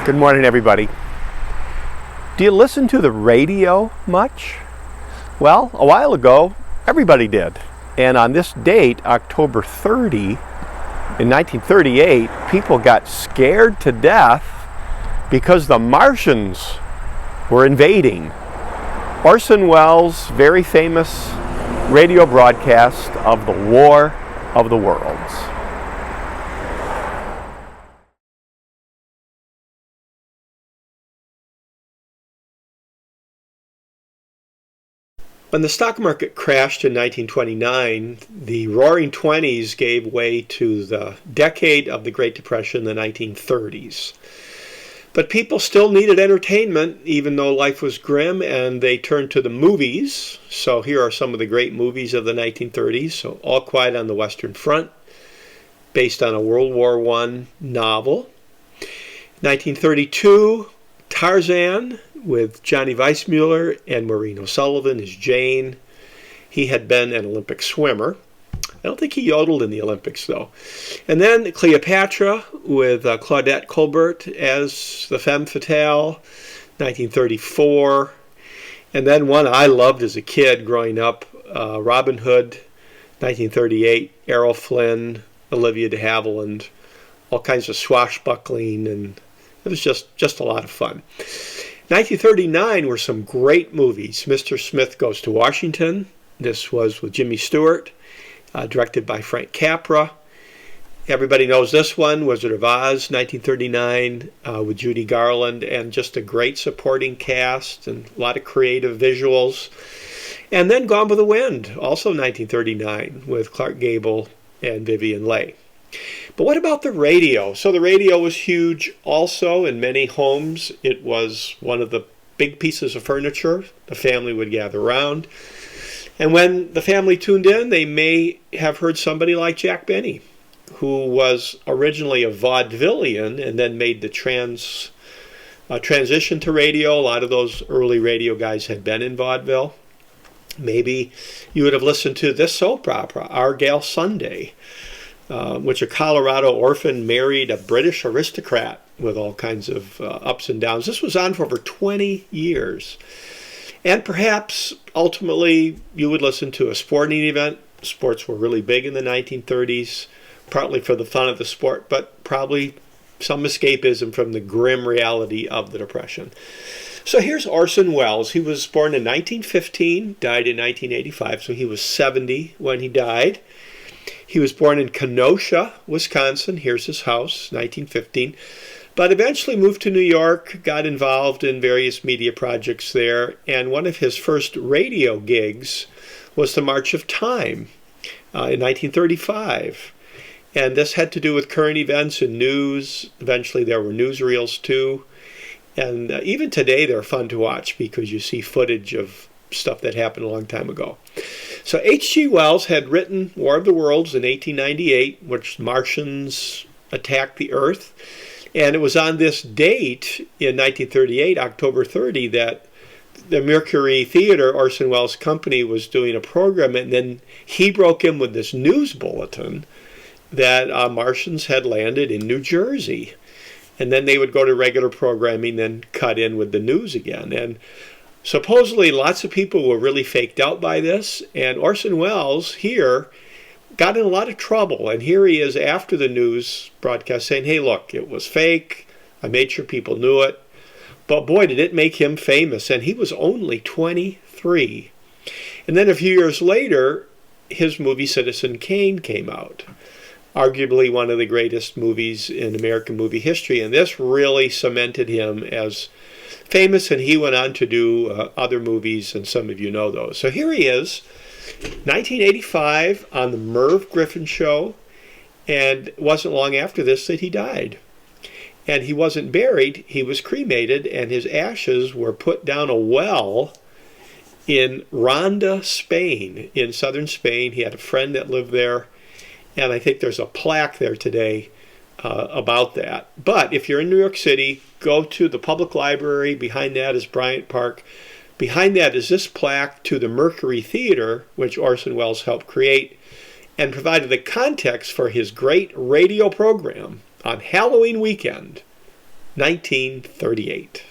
Good morning, everybody. Do you listen to the radio much? Well, a while ago, everybody did. And on this date, October 30, in 1938, people got scared to death because the Martians were invading. Orson Welles' very famous radio broadcast of the War of the Worlds. When the stock market crashed in 1929, the Roaring Twenties gave way to the decade of the Great Depression, the 1930s. But people still needed entertainment, even though life was grim, and they turned to the movies. So here are some of the great movies of the 1930s. So All Quiet on the Western Front, based on a World War I novel. 1932, Tarzan, with Johnny Weissmuller and Maureen O'Sullivan as Jane. He had been an Olympic swimmer. I don't think he yodeled in the Olympics, though. And then Cleopatra with Claudette Colbert as the femme fatale, 1934. And then one I loved as a kid growing up, Robin Hood, 1938, Errol Flynn, Olivia de Havilland, all kinds of swashbuckling, and it was just a lot of fun. 1939 were some great movies. Mr. Smith Goes to Washington. This was with Jimmy Stewart, directed by Frank Capra. Everybody knows this one, Wizard of Oz, 1939, with Judy Garland, and just a great supporting cast and a lot of creative visuals. And then Gone with the Wind, also 1939, with Clark Gable and Vivien Leigh. But what about the radio? So the radio was huge also in many homes. It was one of the big pieces of furniture the family would gather around. And when the family tuned in, they may have heard somebody like Jack Benny, who was originally a vaudevillian and then made the transition to radio. A lot of those early radio guys had been in vaudeville. Maybe you would have listened to this soap opera, Our Gal Sunday, which a Colorado orphan married a British aristocrat with all kinds of ups and downs. This was on for over 20 years. And perhaps, ultimately, you would listen to a sporting event. Sports were really big in the 1930s, partly for the fun of the sport, but probably some escapism from the grim reality of the Depression. So here's Orson Welles. He was born in 1915, died in 1985, so he was 70 when he died. He was born in Kenosha, Wisconsin. Here's his house, 1915. But eventually moved to New York, got involved in various media projects there. And one of his first radio gigs was the March of Time in 1935. And this had to do with current events and news. Eventually there were newsreels too. And even today they're fun to watch because you see footage of stuff that happened a long time ago. So H.G. Wells had written War of the Worlds in 1898, which Martians attacked the Earth. And it was on this date in 1938, October 30, that the Mercury Theater, Orson Welles' company, was doing a program. And then he broke in with this news bulletin that Martians had landed in New Jersey. And then they would go to regular programming, then cut in with the news again. And supposedly, lots of people were really faked out by this, and Orson Welles here got in a lot of trouble. And here he is after the news broadcast saying, hey, look, it was fake. I made sure people knew it. But boy, did it make him famous, and he was only 23. And then a few years later, his movie Citizen Kane came out, arguably one of the greatest movies in American movie history, and this really cemented him as famous, and he went on to do other movies, and some of you know those. So here he is, 1985, on the Merv Griffin Show, and it wasn't long after this that he died. And he wasn't buried, he was cremated, and his ashes were put down a well in Ronda, Spain, in southern Spain. He had a friend that lived there, and I think there's a plaque there today about that. But if you're in New York City, go to the public library. Behind that is Bryant Park. Behind that is this plaque to the Mercury Theater, which Orson Welles helped create and provided the context for his great radio program on Halloween weekend, 1938.